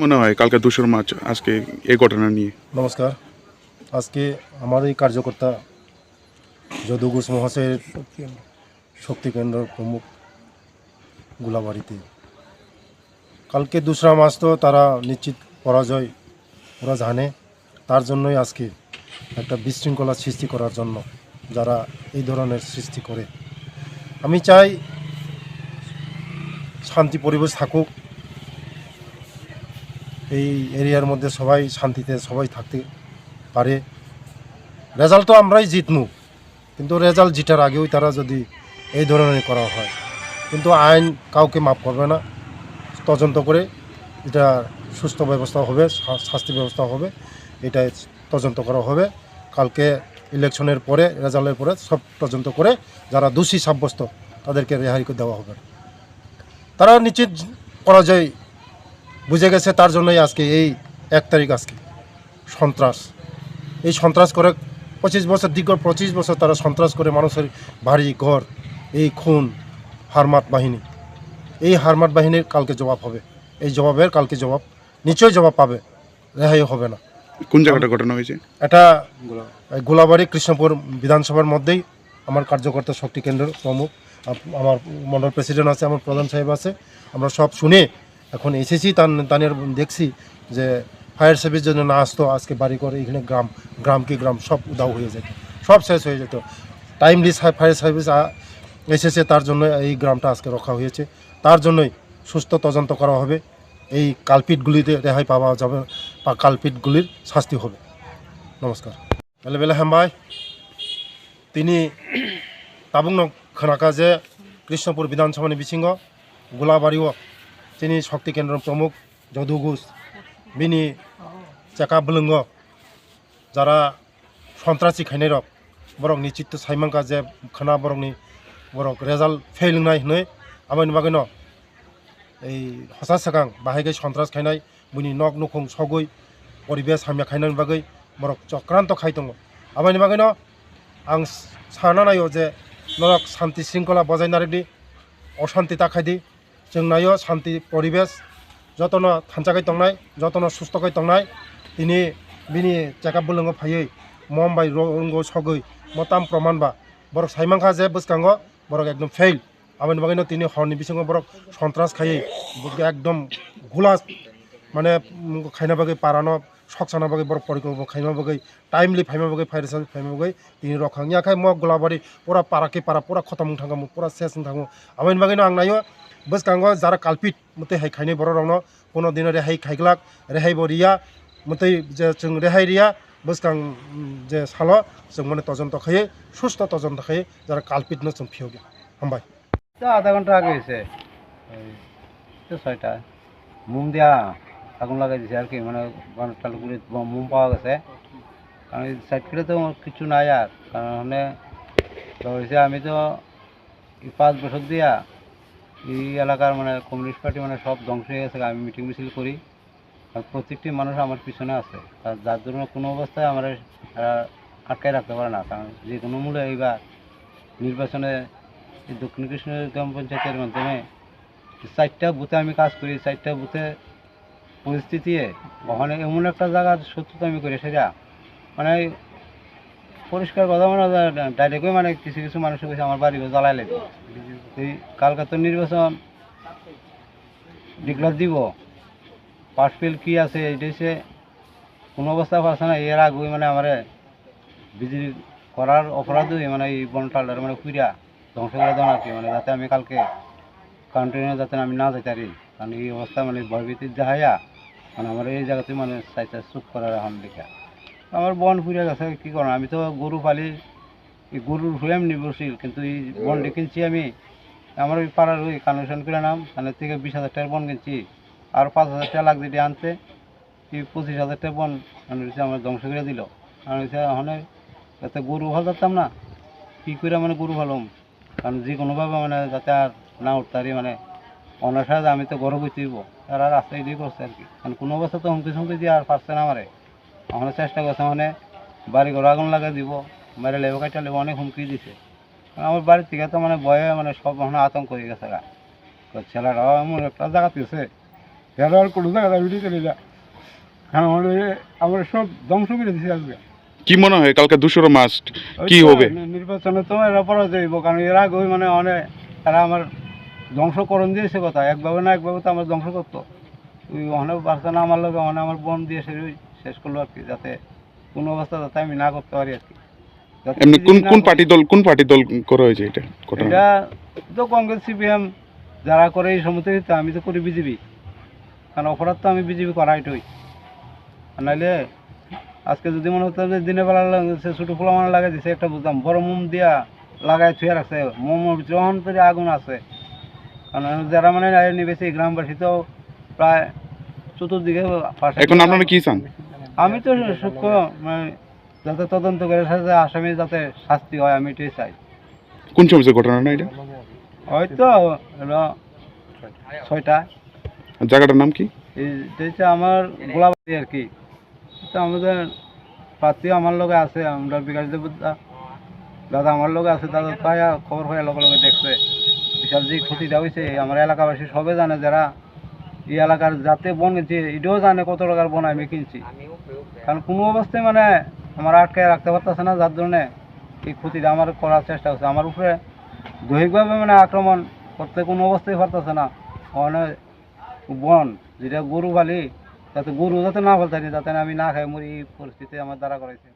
মনে হয় কালকে 200 মার্চ আজকে এই ঘটনা নিয়ে? নমস্কার। আজকে আমার এই কার্যকর্তা যদু ঘোষ মহাশয়ের শক্তি কেন্দ্র প্রমুখ গোলাবাড়িতে কালকে 2রা মার্চ তো তারা নিশ্চিত পরাজয় ওরা জানে। তার জন্যই আজকে একটা বিশৃঙ্খলা সৃষ্টি করার জন্য যারা এই ধরনের সৃষ্টি করে, আমি চাই শান্তি পরিবেশ থাকুক, এই এরিয়ার মধ্যে সবাই শান্তিতে সবাই থাকতে পারে। রেজাল্ট তো আমরাই জিতমু, কিন্তু রেজাল্ট জিতার আগেও তারা যদি এই ধরনের করা হয়, কিন্তু আইন কাউকে মাফ করবে না। তদন্ত করে এটা সুস্থ ব্যবস্থা হবে, শাস্তি ব্যবস্থা হবে, এটা তদন্ত করা হবে। কালকে ইলেকশনের পরে, রেজাল্টের পরে সব তদন্ত করে যারা দোষী সাব্যস্ত তাদেরকে রেহাই করে দেওয়া হবে। তারা নিশ্চিত পরাজয় বুঝে গেছে, তার জন্যই আজকে এই 1 তারিখ আজকে সন্ত্রাস, এই সন্ত্রাস করে 25 বছর, দীর্ঘ 25 বছর তারা সন্ত্রাস করে মানুষের বাড়ি ঘর, এই খুন, হারমাত বাহিনী, এই হারমাত বাহিনীর কালকে জবাব হবে। এই জবাবের কালকে জবাব নিশ্চয়ই জবাব পাবে, রেহাই হবে না। কোন জায়গাটা ঘটনা হয়েছে? এটা গোলাবাড়ি কৃষ্ণপুর বিধানসভার মধ্যেই আমার কার্যকর্তা শক্তি কেন্দ্র প্রমুখ, আমার মন্ডল প্রেসিডেন্ট আছে, আমার প্রধান সাহেব আছে। আমরা সব শুনে এখন এসেছি, তানের দেখছি যে ফায়ার সার্ভিস জন্য না আসতো, আজকে বাড়ি করে এখানে গ্রাম কি গ্রাম সব উদাও হয়ে যেত, সব শেষ হয়ে যেত। টাইমলি ফায়ার সার্ভিস এসেছে, তার জন্য এই গ্রামটা আজকে রক্ষা হয়েছে। তার জন্যই সুস্থ তদন্ত করা হবে, এই কালপিটগুলিতে রেহাই পাওয়া যাবে, বা কালপিটগুলির শাস্তি হবে। নমস্কার। বেলে হেম্বাই তিনি তাবুং খানাকা যে কৃষ্ণপুর বিধানসভানি বিসিঙ্গ গোলাবাড়িও তিনি শক্তি কেন্দ্র প্রমুখ যদু ঘোষ বিনি চেকা বলঙ্গ যারা সন্ত্রাসী খাইনাই রক বরং নিশ্চিত সাইমাঙ্কা যে খানা বরংনি বরং রেজাল্ট ফেল নাই হनै আবাইनि বাগै ন এই হসা সাগাং বাহাইগै সন্ত্রাস খাইনাই বুনি নক নখং সগৈ परिबेस हामिया खाइनायनि बागै बरक चक्रान्त खाइ दङ। आबाइनि बागै न आं साना नायो जे नरक शान्ति शृंखला बजायनानै अशान्ति ताखायदि जों नायो शान्ति परिबेस जतन थानजागै दंनाय जतन सुस्थकै दंनाय दिनै बिनि चेकआप बोलोङो फायै मुम्बाइ रंगो सगै मताम प्रमाण बा बरक साइमांखा जे बसकांगो बरक एकदम फेल। आबाइनि बागै न दिनै हरनि बिसंगो बरक सन्त्रास खायै एकदम गुलास माने खाइना बागै पारानो सकसाना बागै बरक परिकल्पना खाइमा बागै टाइमली फाइमा बागै फायर सार्भिस फाइमा बागै दिनै रखांनि आखाय मग गोलाबारि पुरा पाराके पारा पुरा खतम थांगामु पुरा सेस थांगु। आबाइनि बागै न आं नायो बसकांगो जारा कालपिट मते हाइ खाइनाय बर रंनो कोनो दिन रेहाय खाइग्लाक रेहाय बरिया मते जे जों रेहाय रिया बसकां जे सालो जों माने तदন্ত खायै सुस्थ तदন্ত खायै जारा कालपिट न जों फियोगे हामबाय। आधा घंटा आगे से तो 6টা মোম দিয়া আগুন লাগাই দিছে আর কি, মানে টালগুলি মোম পাওয়া গেছে। কারণ এই সাইড করে তো কিছু নাই আর, কারণ মানে হয়েছে আমি তো 5 বছর দিয়া এই এলাকার মানে কমিউনিস্ট পার্টি মানে সব ধ্বংস হয়ে গেছে। আমি মিটিং মিছিল করি আর প্রত্যেকটি মানুষ আমার পিছনে আছে, আর যার জন্য কোনো অবস্থায় আমার আটকায় রাখতে পারে না। কারণ যে কোনো মূল্যে এইবার নির্বাচনে দক্ষিণ কৃষ্ণ গ্রাম পঞ্চায়েতের মাধ্যমে 4টা বুথে আমি কাজ করি। 4টা বুথে পরিস্থিতি ওখানে এমন একটা জায়গার শত্রুতা আমি করি, সেটা মানে পরিষ্কার কথা মানে ডাইরেক্টই মানে কিছু কিছু মানুষের কাছে আমার বাড়িকে জ্বালাই লাগবে। এই কালকে তো নির্বাচন ডিক্লার দিব, পাস ফেল কী আছে এইটা হচ্ছে কোনো অবস্থা পাচ্ছে না। এর আগে মানে আমার বিজেপি করার অপরাধই মানে এই বনটালটার মানে কুইরা ধ্বংস করে দেওয়া আর কি, মানে যাতে আমি কালকে কন্টিনিউ যাতে আমি না যেতে পারি। কারণ এই অবস্থা মানে ভয়ভীতির যাহাইয়া মানে আমার এই জায়গাতে মানে চাইতে চুপ করার এখন লেখা আমার বন ফুরিয়ে গেছে। কী করো, আমি তো গরু পালি, এই গরুর হয়ে আমি নির্ভরশীল, কিন্তু এই বনটি কিনছি আমি আমার ওই পাড়ার ওই কানেকশন করে নাম তাহলে থেকে 20,000 টাকার বন কিনছি, আর 5,000 টাকা লাগবে দিয়ে আনতে, এই 25,000 টাকা বন আমার ধ্বংস করে দিল। আর ওখানে যাতে গরু ভালো থাকতাম না, কী করে মানে গরু ভালো, কারণ যে কোনোভাবে মানে যাতে আর না উঠতারি মানে অনাসাদ আমি তো গর্ব দিব তারা রাস্তা এটাই করছে আর কি। কারণ কোনো অবস্থা তো হুমকি হুমকি দিয়ে আর পারছে না আমারে, আমরা চেষ্টা করছে মানে বাড়ি ঘর আগুন লাগা দিব, বাইরে লেবু কাটা লেবু অনেক হুমকি দিছে। আমার বাড়ির থেকে তো মানে ভয়ে মানে সব ওখানে আতঙ্ক হয়ে গেছে গা, ছেলেরাও এমন একটা জায়গাতে গেছে এরা আর কোনো জায়গায় ভিডিও চলে যা হ্যাঁ আমরা সব ধ্বংস করে দিচ্ছি আজকে। কি মনে হয় কালকে 200 মাস কি ওই তো হবে? নির্বাচনে তো এরা পরাজয় হইব, কারণ এর আগে মানে অনেক তারা আমার ধ্বংসকরণ দিয়েছে কথা, একভাবে না একভাবে তো আমার ধ্বংস করতো। ওই অনেক বাচ্চা না আমার লোক অনেক আমার বোন দিয়ে শেষ করলো আর কি, যাতে কোনো অবস্থা যাতে আমি না করতে পারি আর কি। যাতে এমনি কোন BJP না কোন করে। পার্টি দল করা হয়েছে এটা ঘটনা? এটা তো কংগ্রেস সিপিএম যারা করে এই সমস্ত কিছু, আমি তো করি বিজেপি, কারণ অপরাধ তো আমি বিজেপি করা এটাই। আর নাইলে আজকে যদি মনে হতো যে দিনের বেলা সে ছোটো ফোলা মানে লাগাই দিছে একটা বুঝতাম, বড় মোম দিয়া লাগাই ছুঁয়ে রাখছে, মোমের ভিতরে অহন করে আগুন আছে। কারণ যারা মানে নিবেছে গ্রামবাসী তো প্রায় চতুর্দিকে পাশে। এখন আপনারা কি চান? আমি তো সূক্ষ্ম মানে যাতে তদন্ত করে সাথে আসামি যাতে শাস্তি হয়, আমি এটাই চাই। কোন সময় ঘটনা না এটা? হয়তো হলো 6টা। আর জায়গাটার নাম কি? এইটা হচ্ছে আমার গোলাবাড়ি আর কি। তো আমাদের প্রার্থী আমার লগে আছে, আমরা বিকাশ দেব দাদা আমার লগে আছে, দাদা তাই খবর হয়ে লগে লগে দেখছে বিশাল যে ক্ষতিটা হয়েছে। আমার এলাকাবাসী সবে জানে, যারা এই এলাকার যাতে বন কিনছে এটাও জানে কত টাকার বন আমি কিনছি। কারণ কোনো অবস্থায় মানে আমার আটকে রাখতে পারতেছে না, যার জন্যে এই ক্ষতিটা আমার করার চেষ্টা করছে। আমার উপরে দৈহিকভাবে মানে আক্রমণ করতে কোনো অবস্থায় পারতেছে না। অনেক বন যেটা গরু বালি, যাতে গরু যাতে না ফেলতে যাতে আমি না খাই মরি, এই পরিস্থিতি আমার দ্বারা করাইছে।